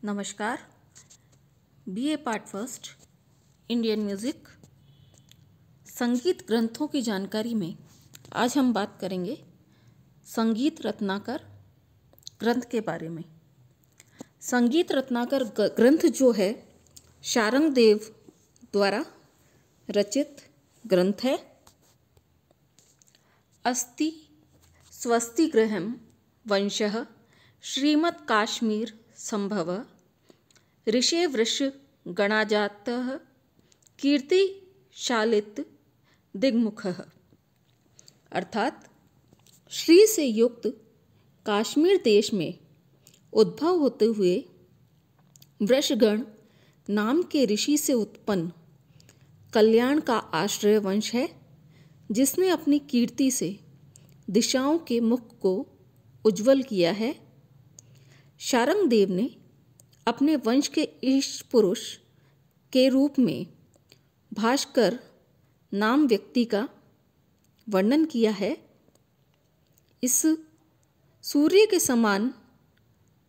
नमस्कार। BA part first Indian music संगीत ग्रंथों की जानकारी में आज हम बात करेंगे संगीत रत्नाकर ग्रंथ के बारे में। संगीत रत्नाकर ग्रंथ जो है शारंगदेव द्वारा रचित ग्रंथ है। अस्ति स्वस्ति गृहं वंशः श्रीमत्काश्मीर संभव ऋषे वृष गणाजातः कीर्ति शालित दिग्मुखः। अर्थात श्री से युक्त काश्मीर देश में उद्भव होते हुए वृषगण नाम के ऋषि से उत्पन्न कल्याण का आश्रय वंश है, जिसने अपनी कीर्ति से दिशाओं के मुख को उज्जवल किया है। शारंगदेव ने अपने वंश के ईश पुरुष के रूप में भास्कर नाम व्यक्ति का वर्णन किया है। इस सूर्य के समान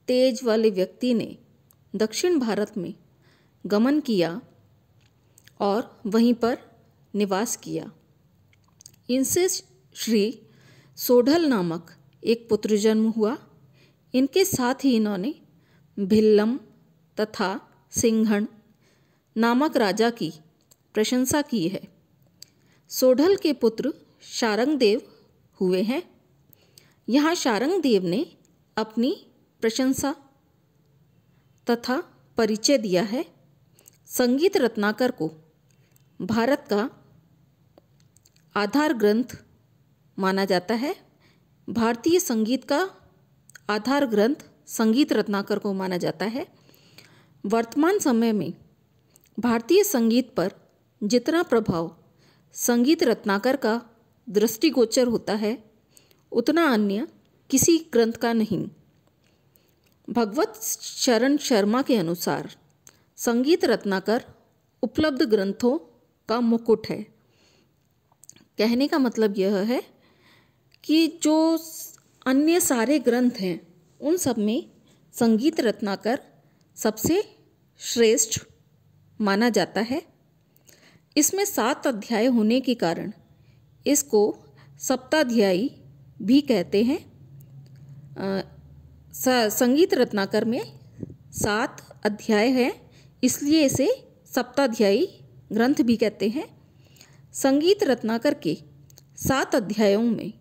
तेज वाले व्यक्ति ने दक्षिण भारत में गमन किया और वहीं पर निवास किया। इनसे श्री सोढ़ल नामक एक पुत्र जन्म हुआ। इनके साथ ही इन्होंने भिल्लम तथा सिंघण नामक राजा की प्रशंसा की है। सोढ़ल के पुत्र शारंगदेव हुए हैं। यहाँ शारंगदेव ने अपनी प्रशंसा तथा परिचय दिया है। संगीत रत्नाकर को भारत का आधार ग्रंथ माना जाता है। भारतीय संगीत का आधार ग्रंथ संगीत रत्नाकर को माना जाता है। वर्तमान समय में भारतीय संगीत पर जितना प्रभाव संगीत रत्नाकर का दृष्टिगोचर होता है, उतना अन्य किसी ग्रंथ का नहीं। भगवत शरण शर्मा के अनुसार संगीत रत्नाकर उपलब्ध ग्रंथों का मुकुट है। कहने का मतलब यह है कि जो अन्य सारे ग्रंथ हैं उन सब में संगीत रत्नाकर सबसे श्रेष्ठ माना जाता है। इसमें 7 अध्याय होने के कारण इसको सप्ताध्यायी भी कहते हैं। संगीत रत्नाकर में 7 अध्याय हैं, इसलिए इसे सप्ताध्यायी ग्रंथ भी कहते हैं। संगीत रत्नाकर के 7 अध्यायों में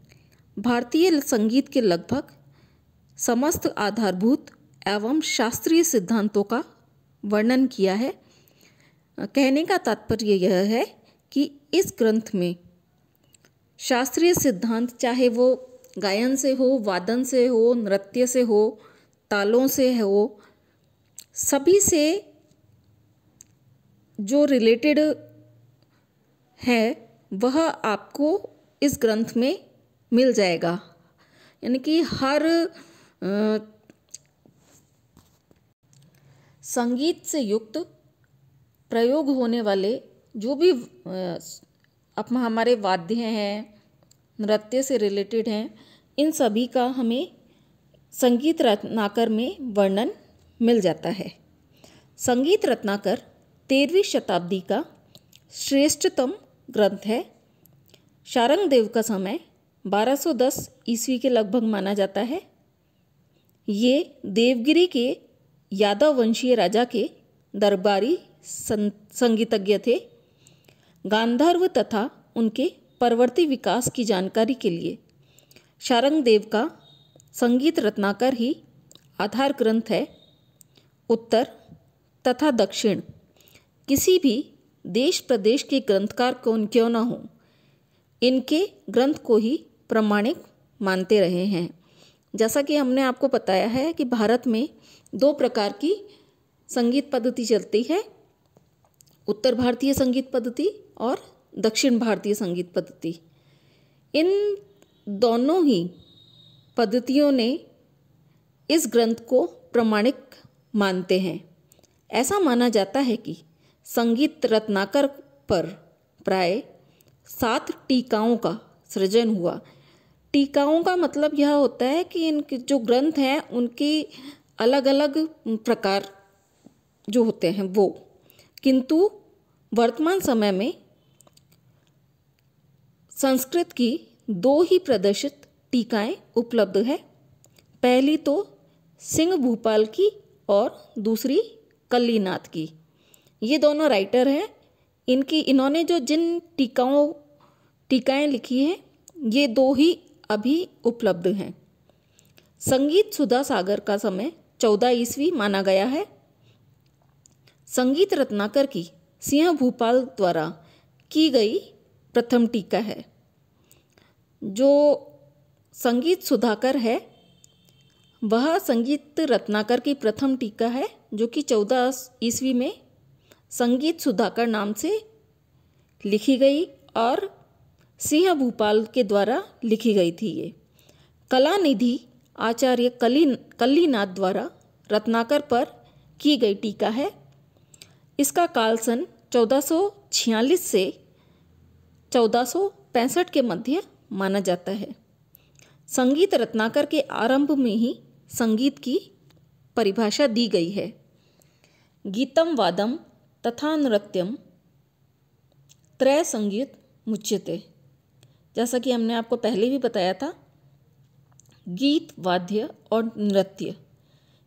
भारतीय संगीत के लगभग समस्त आधारभूत एवं शास्त्रीय सिद्धांतों का वर्णन किया है। कहने का तात्पर्य यह है कि इस ग्रंथ में शास्त्रीय सिद्धांत, चाहे वो गायन से हो, वादन से हो, नृत्य से हो, तालों से हो, सभी से जो रिलेटेड है वह आपको इस ग्रंथ में मिल जाएगा। यानी कि हर संगीत से युक्त प्रयोग होने वाले जो भी हमारे वाद्य हैं, नृत्य से रिलेटेड हैं, इन सभी का हमें संगीत रत्नाकर में वर्णन मिल जाता है। संगीत रत्नाकर 13वीं शताब्दी का श्रेष्ठतम ग्रंथ है। शारंगदेव का समय 1210 ईस्वी के लगभग माना जाता है। ये देवगिरी के यादव वंशीय राजा के दरबारी संगीतज्ञ थे। गांधर्व तथा उनके परवर्ती विकास की जानकारी के लिए शारंगदेव का संगीत रत्नाकर ही आधार ग्रंथ है। उत्तर तथा दक्षिण किसी भी देश प्रदेश के ग्रंथकार क्यों न हो, इनके ग्रंथ को ही प्रमाणिक मानते रहे हैं। जैसा कि हमने आपको बताया है कि भारत में 2 प्रकार की संगीत पद्धति चलती है, उत्तर भारतीय संगीत पद्धति और दक्षिण भारतीय संगीत पद्धति। इन दोनों ही पद्धतियों ने इस ग्रंथ को प्रमाणिक मानते हैं। ऐसा माना जाता है कि संगीत रत्नाकर पर प्राय 7 टीकाओं का सृजन हुआ। टीकाओं का मतलब यह होता है कि इनके जो ग्रंथ हैं उनकी अलग अलग प्रकार जो होते हैं वो, किंतु वर्तमान समय में संस्कृत की 2 ही प्रदर्शित टीकाएं उपलब्ध है। पहली तो सिंह भूपाल की और दूसरी कल्लीनाथ की। ये दोनों राइटर हैं। इन्होंने जो जिन टीकाएं लिखी हैं ये 2 ही अभी उपलब्ध हैं। संगीत सुधा सागर का समय 14 ईस्वी माना गया है। संगीत रत्नाकर की सिंह भूपाल द्वारा की गई प्रथम टीका है। जो संगीत सुधाकर है वह संगीत रत्नाकर की प्रथम टीका है, जो कि 14 ईस्वी में संगीत सुधाकर नाम से लिखी गई और सिंह भूपाल के द्वारा लिखी गई थी। ये कलानिधि आचार्य कल्लीनाथ द्वारा रत्नाकर पर की गई टीका है। इसका काल सन 1446 से 1465 के मध्य माना जाता है। संगीत रत्नाकर के आरंभ में ही संगीत की परिभाषा दी गई है। गीतम वादम तथा नृत्यम त्रय संगीत मुच्यते। जैसा कि हमने आपको पहले भी बताया था, गीत, वाद्य और नृत्य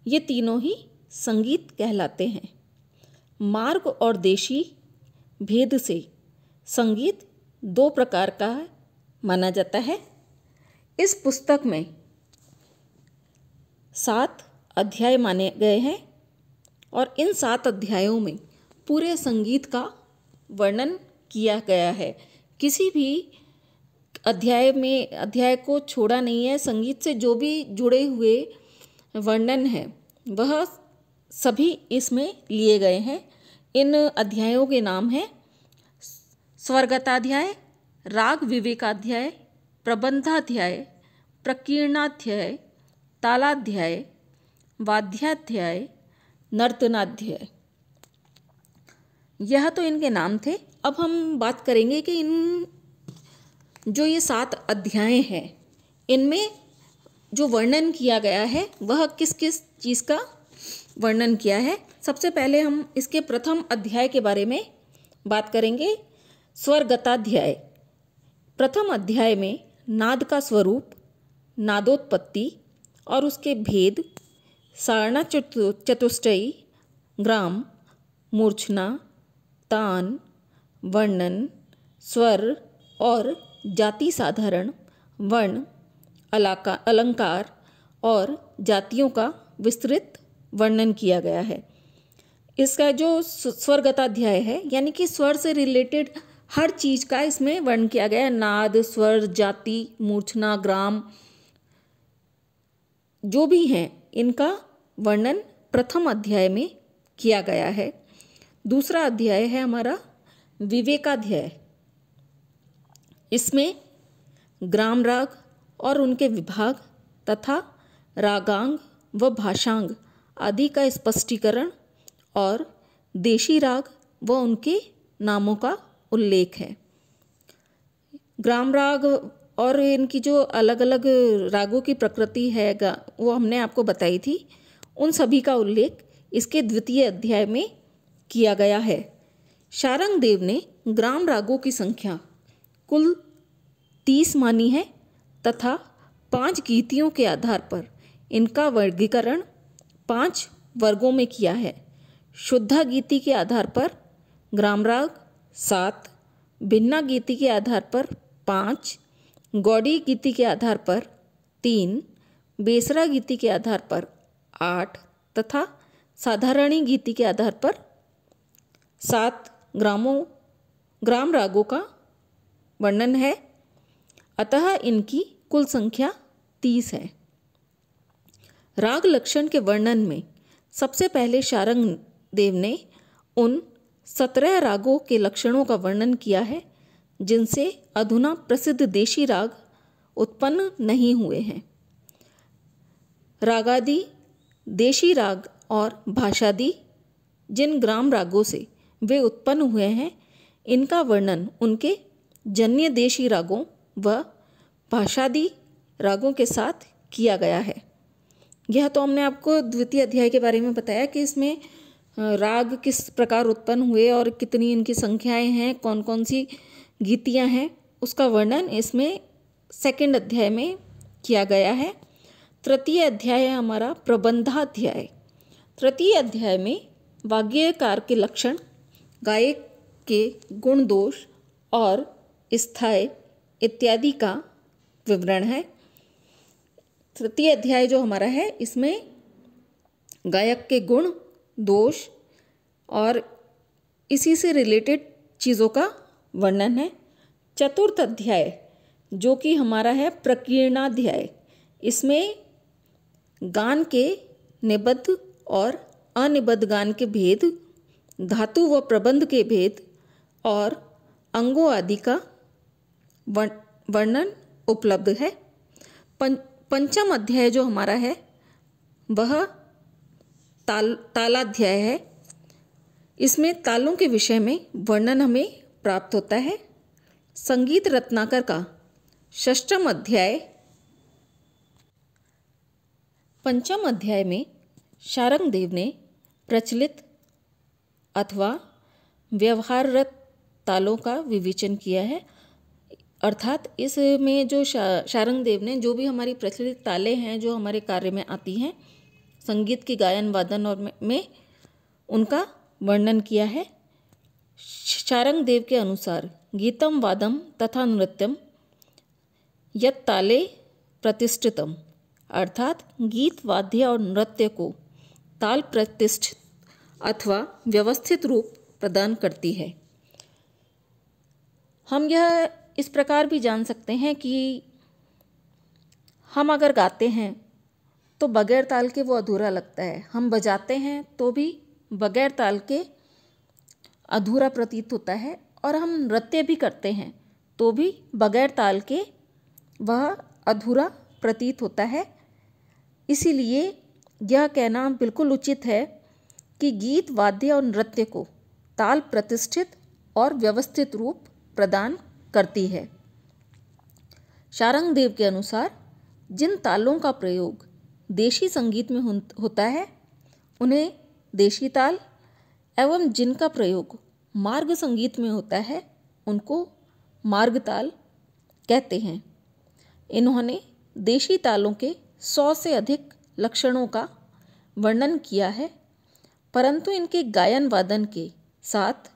ये तीनों ही संगीत कहलाते हैं। मार्ग और देशी भेद से संगीत 2 प्रकार का माना जाता है। इस पुस्तक में 7 अध्याय माने गए हैं और इन 7 अध्यायों में पूरे संगीत का वर्णन किया गया है। किसी भी अध्याय को छोड़ा नहीं है। संगीत से जो भी जुड़े हुए वर्णन है वह सभी इसमें लिए गए हैं। इन अध्यायों के नाम हैं स्वरगताध्याय, राग विवेकाध्याय, प्रबंधाध्याय, प्रकीर्णाध्याय, तालाध्याय, वाद्याध्याय, नर्तनाध्याय। यह तो इनके नाम थे। अब हम बात करेंगे कि जो ये 7 अध्याय हैं इनमें जो वर्णन किया गया है वह किस किस चीज़ का वर्णन किया है। सबसे पहले हम इसके प्रथम अध्याय के बारे में बात करेंगे, स्वरगताध्याय। प्रथम अध्याय में नाद का स्वरूप, नादोत्पत्ति और उसके भेद, सारणा चतुष्टयी, ग्राम, मूर्छना, तान, वर्णन, स्वर और जाति साधारण, वर्ण, अलंकार और जातियों का विस्तृत वर्णन किया गया है। इसका जो स्वरगताध्याय है यानी कि स्वर से रिलेटेड हर चीज़ का इसमें वर्णन किया गया है। नाद, स्वर, जाति, मूर्छना, ग्राम जो भी हैं इनका वर्णन प्रथम अध्याय में किया गया है। दूसरा अध्याय है हमारा विवेकाध्याय। इसमें ग्राम राग और उनके विभाग तथा रागांग व भाषांग आदि का स्पष्टीकरण और देशी राग व उनके नामों का उल्लेख है। ग्राम राग और इनकी जो अलग अलग रागों की प्रकृति है वो हमने आपको बताई थी। उन सभी का उल्लेख इसके द्वितीय अध्याय में किया गया है। शारंग देव ने ग्राम रागों की संख्या कुल 30 मानी है तथा 5 गीतियों के आधार पर इनका वर्गीकरण 5 वर्गों में किया है। शुद्धा गीति के आधार पर ग्राम राग 7, भिन्ना गीति के आधार पर 5, गौड़ी गीति के आधार पर 3, बेसरा गीति के आधार पर 8 तथा साधारणी गीति के आधार पर 7 ग्राम रागों का वर्णन है। अतः इनकी कुल संख्या 30 है। राग लक्षण के वर्णन में सबसे पहले शारंग देव ने उन 17 रागों के लक्षणों का वर्णन किया है जिनसे अधुना प्रसिद्ध देशी राग उत्पन्न नहीं हुए हैं। रागादि, देशी राग और भाषादि जिन ग्राम रागों से वे उत्पन्न हुए हैं इनका वर्णन उनके जन्य देशी रागों व भाषादि रागों के साथ किया गया है। यह तो हमने आपको द्वितीय अध्याय के बारे में बताया कि इसमें राग किस प्रकार उत्पन्न हुए और कितनी इनकी संख्याएं हैं, कौन कौन सी गीतियां हैं, उसका वर्णन इसमें सेकंड अध्याय में किया गया है। तृतीय अध्याय है हमारा प्रबंधाध्याय। तृतीय अध्याय में वाग्यकार के लक्षण, गायक के गुण दोष और स्थाय इत्यादि का विवरण है। तृतीय अध्याय जो हमारा है इसमें गायक के गुण दोष और इसी से रिलेटेड चीज़ों का वर्णन है। चतुर्थ अध्याय जो कि हमारा है प्रकीर्णाध्याय, इसमें गान के निबद्ध और अनिबद्ध गान के भेद, धातु व प्रबंध के भेद और अंगों आदि का वर्णन उपलब्ध है। पंचम अध्याय जो हमारा है वह तालाध्याय है। इसमें तालों के विषय में वर्णन हमें प्राप्त होता है। संगीत रत्नाकर का षष्ठम अध्याय। पंचम अध्याय में शारंगदेव ने प्रचलित अथवा व्यवहाररत तालों का विवेचन किया है, अर्थात इसमें जो शारंगदेव ने जो भी हमारी प्रचलित तालें हैं जो हमारे कार्य में आती हैं संगीत की गायन वादन और में उनका वर्णन किया है। शारंगदेव के अनुसार गीतम वादम तथा नृत्यम यत् ताले प्रतिष्ठितम, अर्थात गीत वाद्य और नृत्य को ताल प्रतिष्ठित अथवा व्यवस्थित रूप प्रदान करती है। हम यह इस प्रकार भी जान सकते हैं कि हम अगर गाते हैं तो बगैर ताल के वो अधूरा लगता है, हम बजाते हैं तो भी बगैर ताल के अधूरा प्रतीत होता है, और हम नृत्य भी करते हैं तो भी बगैर ताल के वह अधूरा प्रतीत होता है। इसीलिए यह कहना बिल्कुल उचित है कि गीत वाद्य और नृत्य को ताल प्रतिष्ठित और व्यवस्थित रूप प्रदान करती है। शारंगदेव के अनुसार जिन तालों का प्रयोग देशी संगीत में होता है उन्हें देशी ताल, एवं जिनका प्रयोग मार्ग संगीत में होता है उनको मार्ग ताल कहते हैं। इन्होंने देशी तालों के 100 से अधिक लक्षणों का वर्णन किया है, परंतु इनके गायन वादन के साथ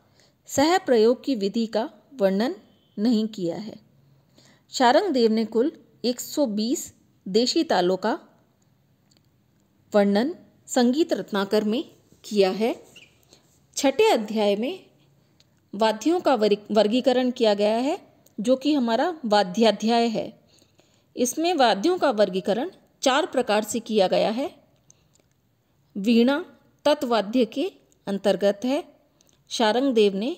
सह प्रयोग की विधि का वर्णन नहीं किया है। शारंगदेव ने कुल 120 देशी तालों का वर्णन संगीत रत्नाकर में किया है। छठे अध्याय में वाद्यों का वर्गीकरण किया गया है जो कि हमारा वाद्याध्याय है। इसमें वाद्यों का वर्गीकरण 4 प्रकार से किया गया है। वीणा तत्वाद्य के अंतर्गत है। शारंगदेव ने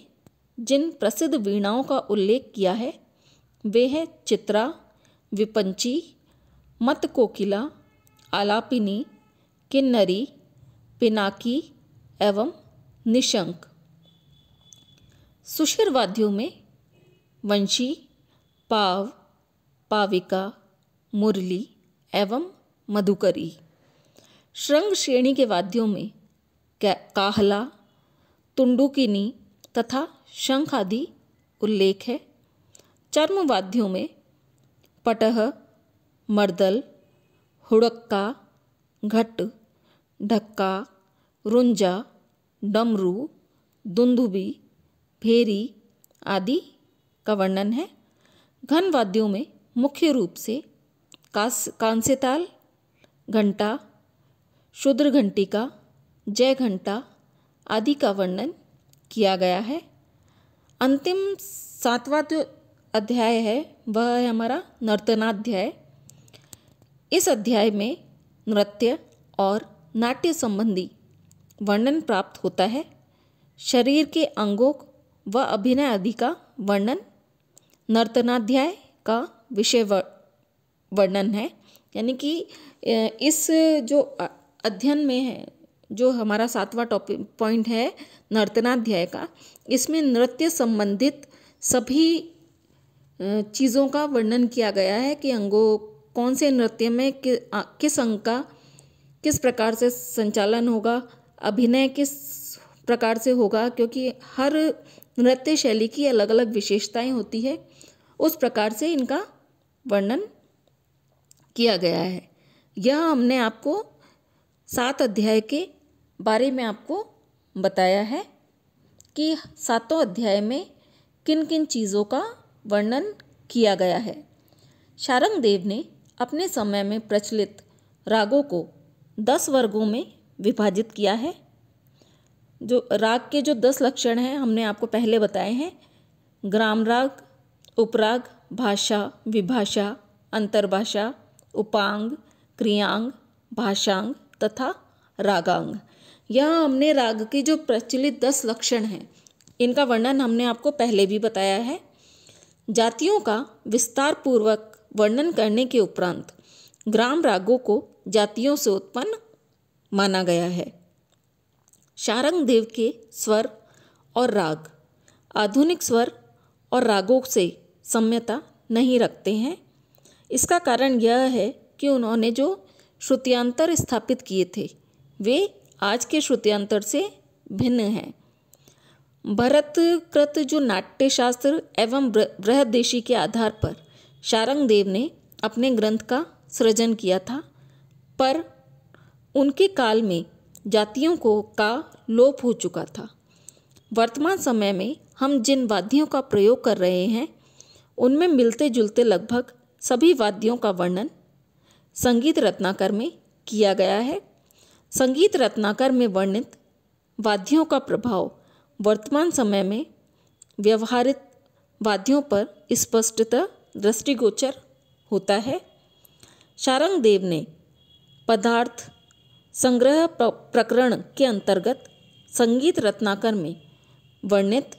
जिन प्रसिद्ध वीणाओं का उल्लेख किया है वे हैं चित्रा, विपंची, मतकोकिला, आलापिनी, किन्नरी, पिनाकी एवं निशंक। सुशिर वाद्यों में वंशी, पाव, पाविका, मुरली एवं मधुकरी। श्रृंग श्रेणी के वाद्यों में काहला, तुंडुकिनी तथा शंख आदि उल्लेख है। चर्म वाद्यों में पटह, मर्दल, हुड़क्का, घट, ढक्का, रुंजा, डमरू, दुंदुबी, भेरी आदि का वर्णन है। घन वाद्यों में मुख्य रूप से कांसेताल, घंटा, शूद्र घंटिका, जय घंटा आदि का वर्णन किया गया है। अंतिम 7वां जो अध्याय है वह है हमारा नर्तनाध्याय। इस अध्याय में नृत्य और नाट्य संबंधी वर्णन प्राप्त होता है। शरीर के अंगों व अभिनय आदि का वर्णन नर्तनाध्याय का विषय वर्णन है। यानी कि इस जो अध्ययन में है, जो हमारा 7वां टॉपिक पॉइंट है नर्तनाध्याय का, इसमें नृत्य संबंधित सभी चीज़ों का वर्णन किया गया है कि अंगों कौन से नृत्य में किस अंग का किस प्रकार से संचालन होगा, अभिनय किस प्रकार से होगा, क्योंकि हर नृत्य शैली की अलग अलग विशेषताएं होती है, उस प्रकार से इनका वर्णन किया गया है। यह हमने आपको 7 अध्याय के बारे में आपको बताया है कि 7 अध्याय में किन किन चीज़ों का वर्णन किया गया है। शारंगदेव ने अपने समय में प्रचलित रागों को 10 वर्गों में विभाजित किया है। जो राग के जो 10 लक्षण हैं हमने आपको पहले बताए हैं। ग्राम राग, उपराग, भाषा, विभाषा, अंतर्भाषा, उपांग, क्रियांग, भाषांग तथा रागांग। यहाँ हमने राग के जो प्रचलित 10 लक्षण हैं इनका वर्णन हमने आपको पहले भी बताया है। जातियों का विस्तार पूर्वक वर्णन करने के उपरांत ग्राम रागों को जातियों से उत्पन्न माना गया है। शारंगदेव के स्वर और राग आधुनिक स्वर और रागों से साम्यता नहीं रखते हैं। इसका कारण यह है कि उन्होंने जो श्रुत्यांतर स्थापित किए थे वे आज के श्रुत्यांतर से भिन्न हैं। भरतकृत जो नाट्यशास्त्र एवं बृहदेशी के आधार पर शारंगदेव ने अपने ग्रंथ का सृजन किया था, पर उनके काल में जातियों का लोप हो चुका था। वर्तमान समय में हम जिन वाद्यों का प्रयोग कर रहे हैं उनमें मिलते जुलते लगभग सभी वाद्यों का वर्णन संगीत रत्नाकर में किया गया है। संगीत रत्नाकर में वर्णित वाद्यों का प्रभाव वर्तमान समय में व्यवहारिक वाद्यों पर स्पष्टतः दृष्टिगोचर होता है। शारंगदेव ने पदार्थ संग्रह प्रकरण के अंतर्गत संगीत रत्नाकर में वर्णित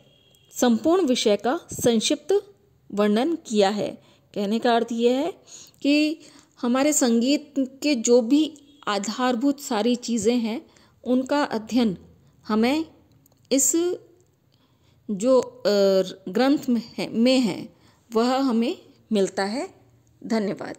संपूर्ण विषय का संक्षिप्त वर्णन किया है। कहने का अर्थ यह है कि हमारे संगीत के जो भी आधारभूत सारी चीज़ें हैं उनका अध्ययन हमें इस जो ग्रंथ में है वह हमें मिलता है। धन्यवाद।